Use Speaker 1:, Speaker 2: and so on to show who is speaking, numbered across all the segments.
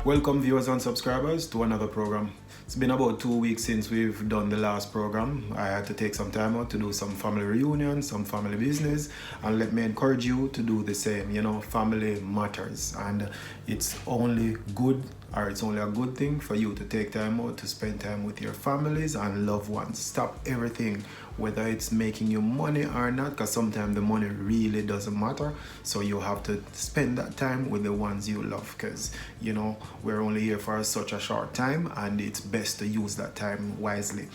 Speaker 1: Welcome viewers and subscribers to another program. It's been about 2 weeks since we've done the last program. I had to take some time out to do some family reunion, some family business, and let me encourage you to do the same. You know, family matters, and it's only good, or it's only a good thing for you to take time out to spend time with your families and loved ones. Stop everything, whether it's making you money or not, because sometimes the money really doesn't matter. So you have to spend that time with the ones you love, because you know we're only here for such a short time, and it's best to use that time wisely.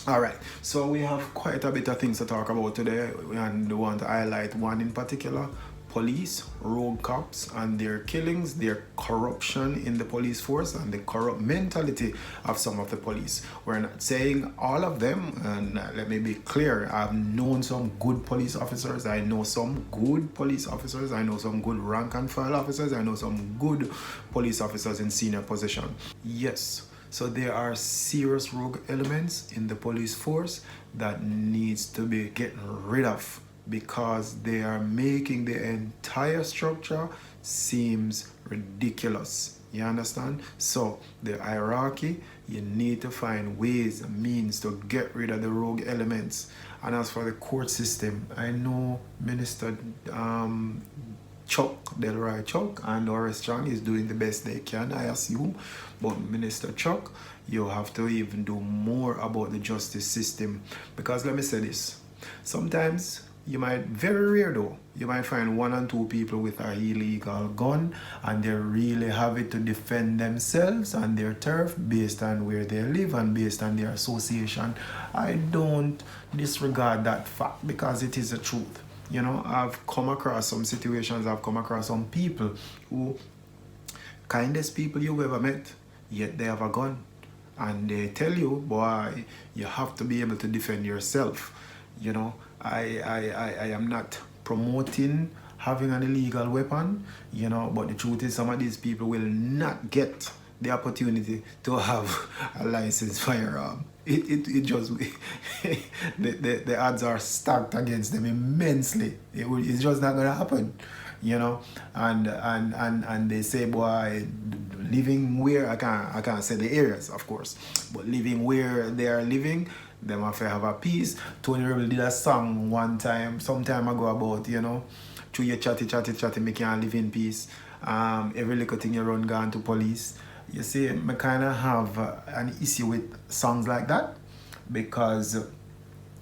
Speaker 1: All right, so we have quite a bit of things to talk about today, and we want to highlight one in particular: police, rogue cops, and their killings, their corruption in the police force, and the corrupt mentality of some of the police. We're not saying all of them, and let me be clear, I've known some good police officers, I know some good police officers, I know some good rank and file officers, I know some good police officers in senior position. Yes, so there are serious rogue elements in the police force that needs to be getting rid of, because they are making the entire structure seems ridiculous. You understand? So the hierarchy, you need to find ways and means to get rid of the rogue elements. And as for the court system, I know Minister Chuck, Delroy Chuck, and Horace Strong is doing the best they can, I assume. But Minister Chuck, you have to even do more about the justice system. Because let me say this, sometimes you might, very rare though, you might find 1 or 2 people with a illegal gun, and they really have it to defend themselves and their turf based on where they live and based on their association. I don't disregard that fact, because it is the truth. You know, I've come across some situations, I've come across some people who, kindest people you've ever met, yet they have a gun. And they tell you, boy, you have to be able to defend yourself. You know, I am not promoting having an illegal weapon, you know, but the truth is some of these people will not get the opportunity to have a licensed firearm. It just the odds are stacked against them immensely. It's just not gonna happen, you know. And they say, boy, living where I can't say the areas, of course, but living where they are living, them have to have a peace. Tony Rebel did a song some time ago about, you know, through your chatty, me can't live in peace. Every little thing you run gone to police. You see, I kind of have an issue with songs like that, because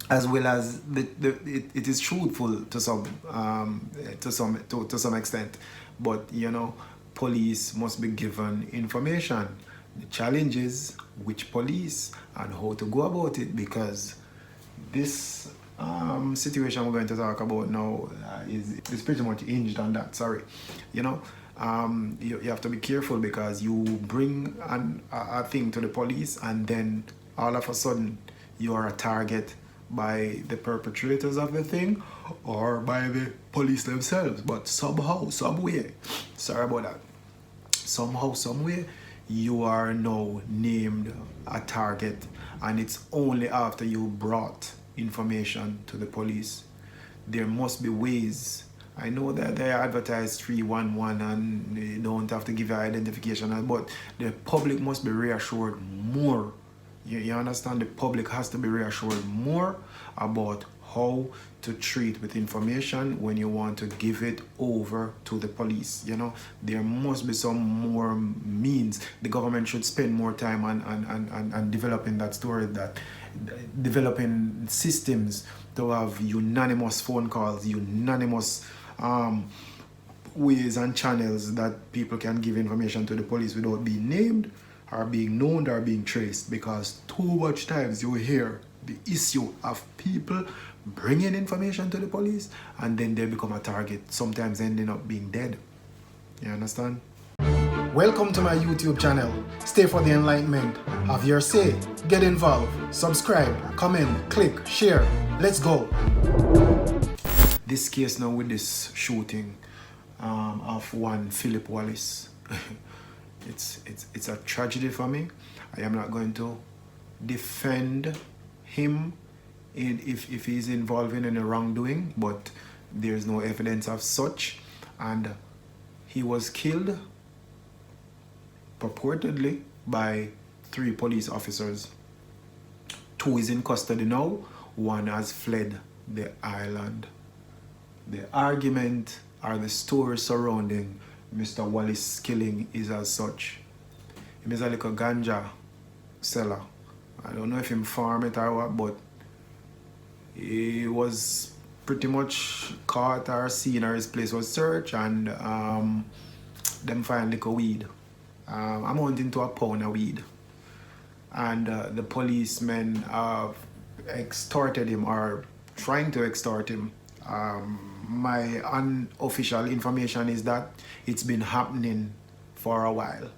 Speaker 1: as well as it is truthful to some extent, but you know, police must be given information. The challenge is which police and how to go about it, because this situation we're going to talk about now is pretty much hinged on that. Sorry, you know. You have to be careful, because you bring a thing to the police, and then all of a sudden you are a target by the perpetrators of the thing or by the police themselves. But somehow, someway, sorry about that, somehow, someway, you are now named a target, and it's only after you brought information to the police. There must be ways. I know that they advertise 311 and they don't have to give you identification, but the public must be reassured more. You understand? The public has to be reassured more about how to treat with information when you want to give it over to the police. You know, there must be some more means. The government should spend more time on developing that story, that developing systems to have unanimous phone calls, unanimous ways and channels that people can give information to the police without being named or being known or being traced. Because too much times you hear the issue of people bringing information to the police and then they become a target, sometimes ending up being dead. You understand? Welcome to my YouTube channel. Stay for the enlightenment. Have your say. Get involved. Subscribe, comment, click, share. Let's go. This case now with this shooting of one Philip Wallace. it's a tragedy for me. I am not going to defend him if he's involved in any wrongdoing, but there's no evidence of such, and he was killed purportedly by 3 police officers. 2 is in custody now, 1 has fled the island. The argument or the story surrounding Mr. Wallace killing is as such. He is a little ganja seller. I don't know if him farm it or what, but he was pretty much caught or seen, or his place was searched, and them find little weed. Amounting to a pound of weed. And the policemen have extorted him, or trying to extort him. My unofficial information is that it's been happening for a while.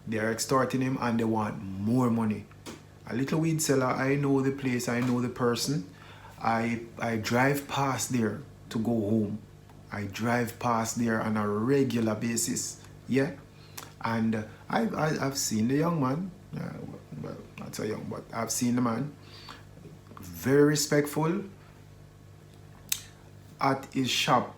Speaker 1: They're extorting him and they want more money. A little weed seller, I know the place, I know the person. I drive past there to go home. I drive past there on a regular basis. Yeah? And I've seen the young man. Well, not so young, but I've seen the man. Very respectful. At his shop,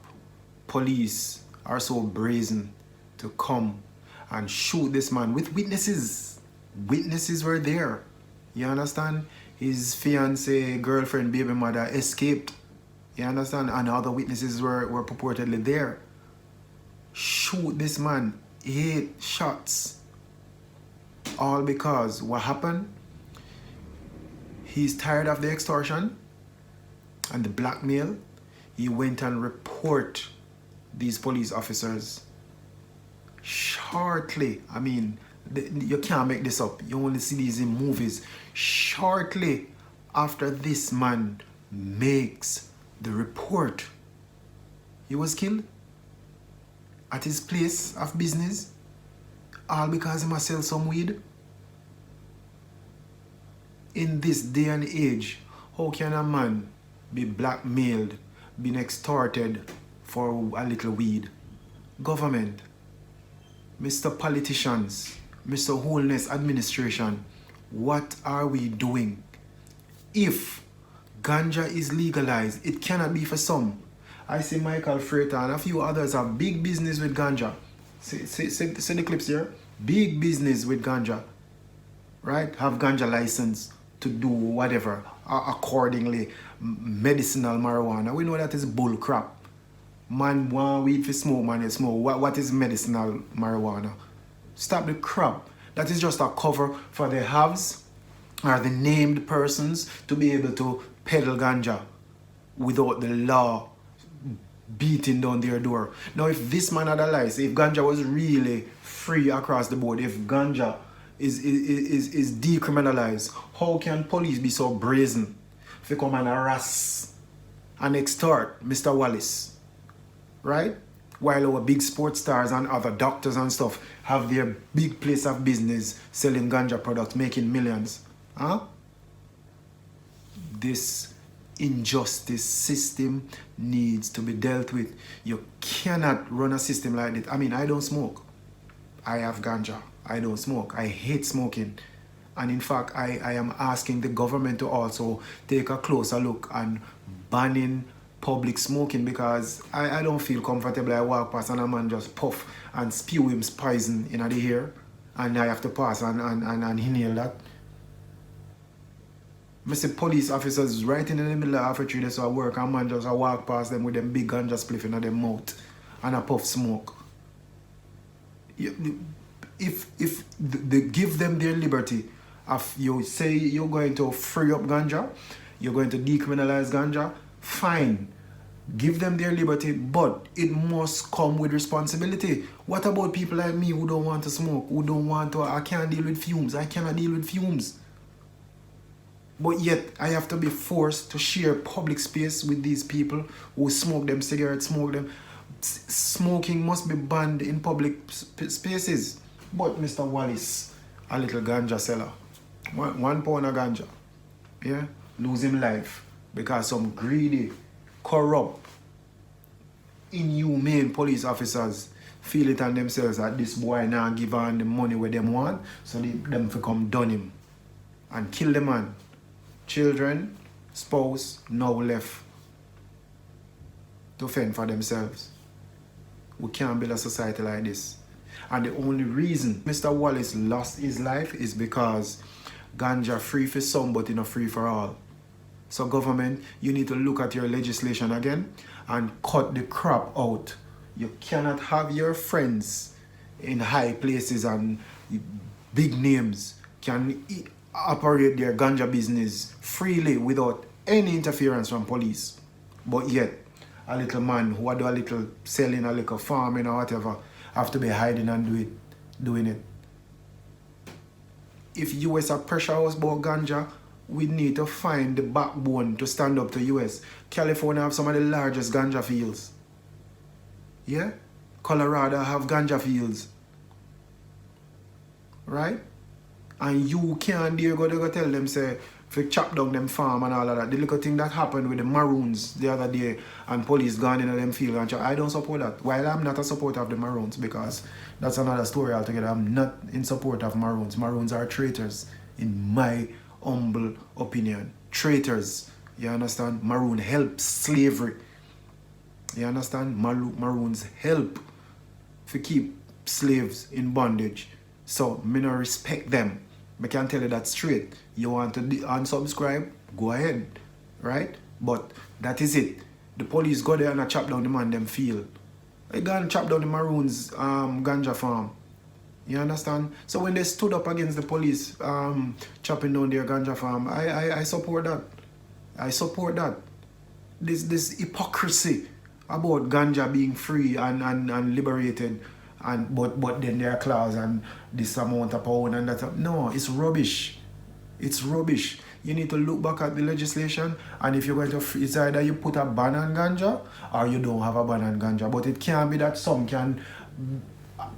Speaker 1: police are so brazen to come and shoot this man with witnesses. Witnesses were there. You understand? His fiance, girlfriend, baby mother escaped. You understand? And other witnesses were purportedly there. Shoot this man 8 shots. All because what happened? He's tired of the extortion and the blackmail. He went and report these police officers. Shortly, I mean, you can't make this up. You only see these in movies. Shortly after this man makes the report, he was killed at his place of business, all because he must sell some weed. In this day and age, how can a man be blackmailed, been extorted for a little weed? Government, Mr. Politicians, Mr. Holness Administration, what are we doing? If ganja is legalized, it cannot be for some. I see Michael Freighter and a few others have big business with ganja. See the clips here? Big business with ganja. Right? Have ganja license to do whatever accordingly. Medicinal marijuana, we know that is bull crap. Man want weed for smoke, man, you smoke. What is medicinal marijuana? Stop the crap. That is just a cover for the haves or the named persons to be able to peddle ganja without the law beating down their door. Now, if this man had a license, if ganja was really free across the board, if ganja is decriminalized, how can police be so brazen to come and harass and extort Mr. Wallace? Right? While our big sports stars and other doctors and stuff have their big place of business selling ganja products, making millions. Huh? This injustice system needs to be dealt with. You cannot run a system like this. I mean, I don't smoke. I have ganja. I don't smoke. I hate smoking. And in fact, I am asking the government to also take a closer look on banning public smoking, because I don't feel comfortable. I walk past and a man just puff and spew him poison in the air, and I have to pass and inhale that. I see police officers right in the middle of the street, so I work, and man just walk past them with them big ganja spliff in their mouth and a puff smoke. If they give them their liberty, if you say you're going to free up ganja, you're going to decriminalize ganja, fine, give them their liberty, but it must come with responsibility. What about people like me who don't want to smoke, who don't want to, I can't deal with fumes, I cannot deal with fumes, but yet I have to be forced to share public space with these people who smoke them cigarettes, smoke them. Smoking must be banned in public spaces. But Mr. Wallace, a little ganja seller, 1 pound of ganja, yeah, lose him life because some greedy, corrupt, inhumane police officers feel it on themselves that this boy now give on the money where them want, so them come done him and kill the man. Children, spouse, now left to fend for themselves. We can't build a society like this. And the only reason Mr. Wallace lost his life is because ganja free for some, but not free for all. So government, you need to look at your legislation again and cut the crap out. You cannot have your friends in high places and big names can operate their ganja business freely without any interference from police. But yet, a little man who do a little selling, a little farming or whatever, have to be hiding and doing it. If US are pressure us about ganja, we need to find the backbone to stand up to US. California have some of the largest ganja fields. Yeah? Colorado have ganja fields. Right? And you can't dare go tell them, say, if you chop down them farm and all of that. The little thing that happened with the Maroons the other day and police gone into them field and chop. I don't support that. While I'm not a supporter of the Maroons, because that's another story altogether. I'm not in support of Maroons. Maroons are traitors, in my humble opinion. Traitors. You understand? Maroon help slavery. You understand? Maroons help to keep slaves in bondage. So, me no respect them. I can tell you that straight. You want to unsubscribe? Go ahead. Right? But that is it. The police go there and chop down the man them field. They go and chop down the Maroons ganja farm. You understand? So when they stood up against the police chopping down their ganja farm, I support that. I support that. This hypocrisy about ganja being free and liberated, and but then there are clause and this amount of pound and that. No, it's rubbish. It's rubbish. You need to look back at the legislation, and if you're going to, it's either you put a ban on ganja or you don't have a ban on ganja. But it can't be that some can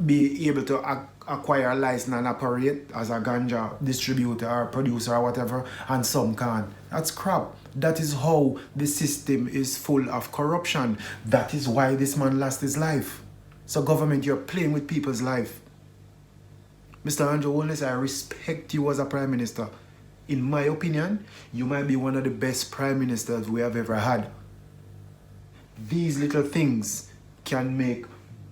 Speaker 1: be able to acquire a license and operate as a ganja distributor or producer or whatever, and some can't. That's crap. That is how the system is full of corruption. That is why this man lost his life. So government, you're playing with people's life. Mr. Andrew Wallace, I respect you as a prime minister. In my opinion, you might be one of the best prime ministers we have ever had. These little things can make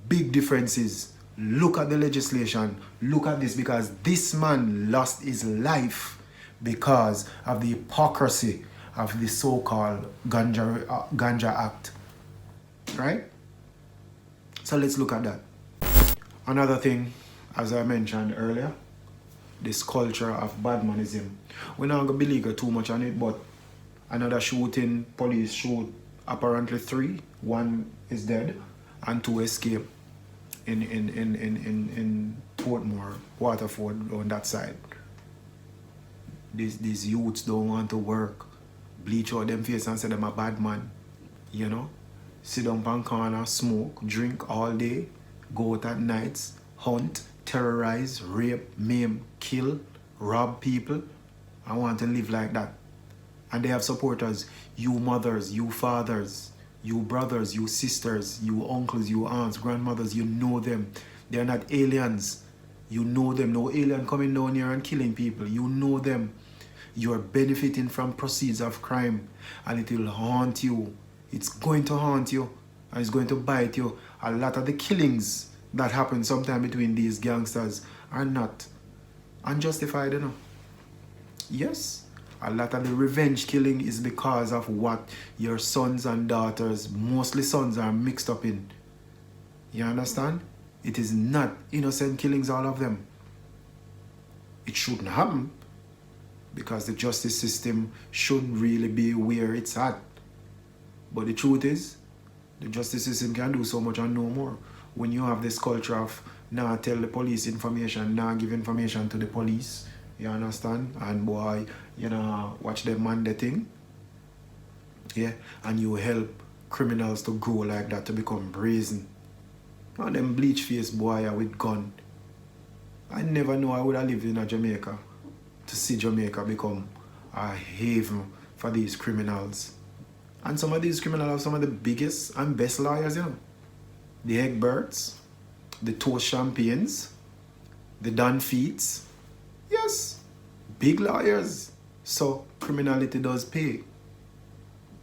Speaker 1: big differences. Look at the legislation. Look at this, because this man lost his life because of the hypocrisy of the so-called Ganja Act. Right? So let's look at that. Another thing, as I mentioned earlier, this culture of badmanism. We're not going to beleaguer too much on it, but another shooting, police shoot apparently 3. 1 is dead and 2 escape in Portmore, Waterford, on that side. These youths don't want to work, bleach out them face and say them a bad man, you know? Sit down on corner, smoke, drink all day, go out at nights, hunt, terrorize, rape, maim, kill, rob people. I want to live like that. And they have supporters, you mothers, you fathers, you brothers, you sisters, you uncles, you aunts, grandmothers, you know them. They're not aliens. You know them. No alien coming down here and killing people. You know them. You are benefiting from proceeds of crime, and it will haunt you. It's going to haunt you, and it's going to bite you. A lot of the killings that happen sometime between these gangsters are not unjustified, you know. Yes, a lot of the revenge killing is because of what your sons and daughters, mostly sons, are mixed up in. You understand? It is not innocent killings, all of them. It shouldn't happen, because the justice system should really be where it's at. But the truth is, the justice system can do so much and no more. When you have this culture of now tell the police information, now give information to the police, you understand? And boy, you know, watch them man the thing. Yeah, and you help criminals to grow like that, to become brazen. And them bleach face boy with gun. I never know I would have lived in a Jamaica to see Jamaica become a haven for these criminals. And some of these criminals have some of the biggest and best lawyers, you know. The Egberts, the Toast Champions, the Don Feets. Yes, big lawyers. So criminality does pay.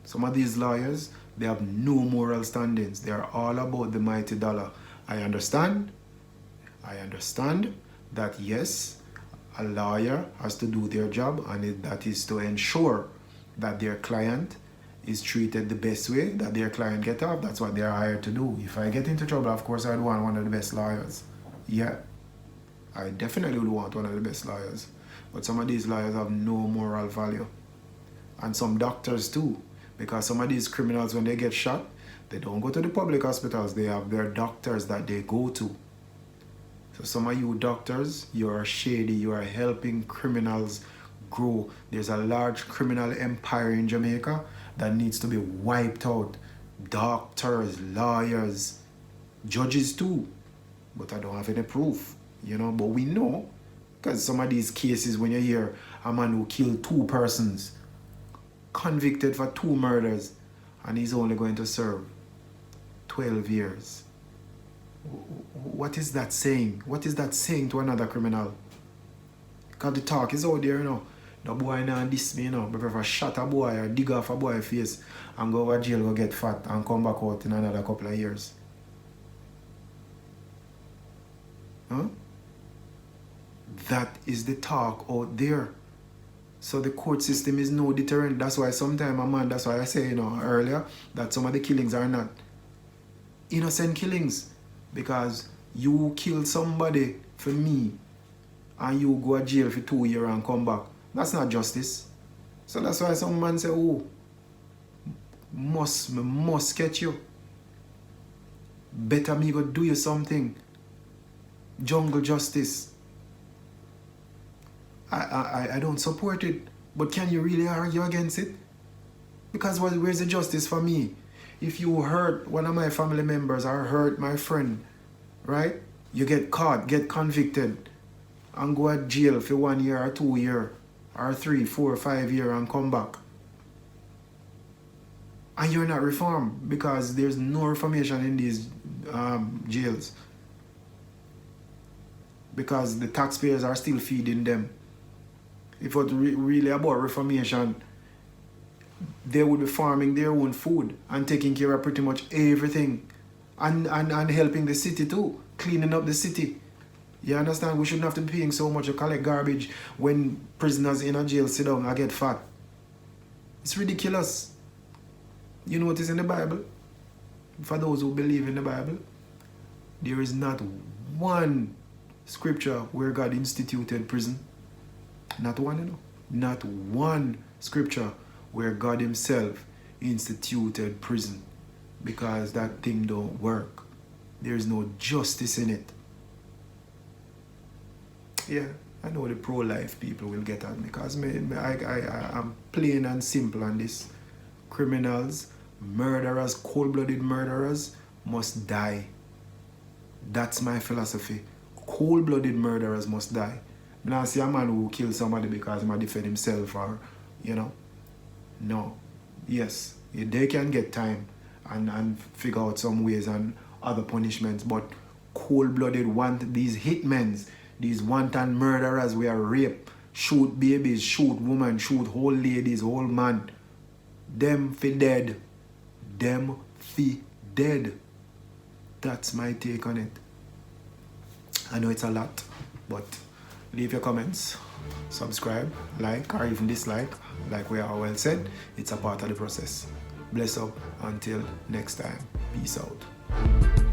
Speaker 1: Some of these lawyers, they have no moral standings. They are all about the mighty dollar. I understand. I understand that yes, a lawyer has to do their job, and that is to ensure that their client is treated the best way, that their client get off. That's what they're hired to do. If I get into trouble, of course I'd want one of the best lawyers. Yeah, I definitely would want one of the best lawyers. But some of these lawyers have no moral value. And some doctors too. Because some of these criminals, when they get shot, they don't go to the public hospitals. They have their doctors that they go to. So some of you doctors, you are shady. You are helping criminals grow. There's a large criminal empire in Jamaica that needs to be wiped out. Doctors, lawyers, judges too. But I don't have any proof, but we know, because some of these cases, when you hear a man who killed 2 persons, convicted for 2 murders, and he's only going to serve 12 years. What is that saying? What is that saying to another criminal? Because the talk is out there, The boy now diss me, I prefer shot a boy or dig off a boy's face and go over jail, go get fat, and come back out in another couple of years. Huh? That is the talk out there. So the court system is no deterrent. That's why sometimes, that's why I say, earlier, that some of the killings are not innocent killings. Because you kill somebody for me and you go to jail for 2 years and come back. That's not justice. So that's why some man say, must catch you. Better me go do you something. Jungle justice. I don't support it. But can you really argue against it? Because where's the justice for me? If you hurt one of my family members or hurt my friend, right? You get caught, get convicted, and go to jail for 1 year or 2 years, or 3, 4, 5 years and come back. And you're not reformed because there's no reformation in these jails. Because the taxpayers are still feeding them. If it was really about reformation, they would be farming their own food and taking care of pretty much everything. And helping the city too, cleaning up the city. You understand? We shouldn't have to be paying so much to collect garbage when prisoners in a jail sit down and get fat. It's ridiculous. You know what is in the Bible? For those who believe in the Bible, there is not one scripture where God instituted prison. Not one, Not one scripture where God himself instituted prison. Because that thing don't work. There's no justice in it. Yeah, I know the pro-life people will get at me because I'm plain and simple on this. Criminals, murderers, cold-blooded murderers must die. That's my philosophy. Cold-blooded murderers must die. I don't see a man who kills somebody because he might defend himself or, No. Yes, they can get time and figure out some ways and other punishments, but cold-blooded these hitmen, these wanton murderers who are rape, shoot babies, shoot women, shoot whole ladies, whole man, them fi dead. Them fi dead. That's my take on it. I know it's a lot, but leave your comments, subscribe, like, or even dislike. Like we all well said, it's a part of the process. Bless up until next time. Peace out.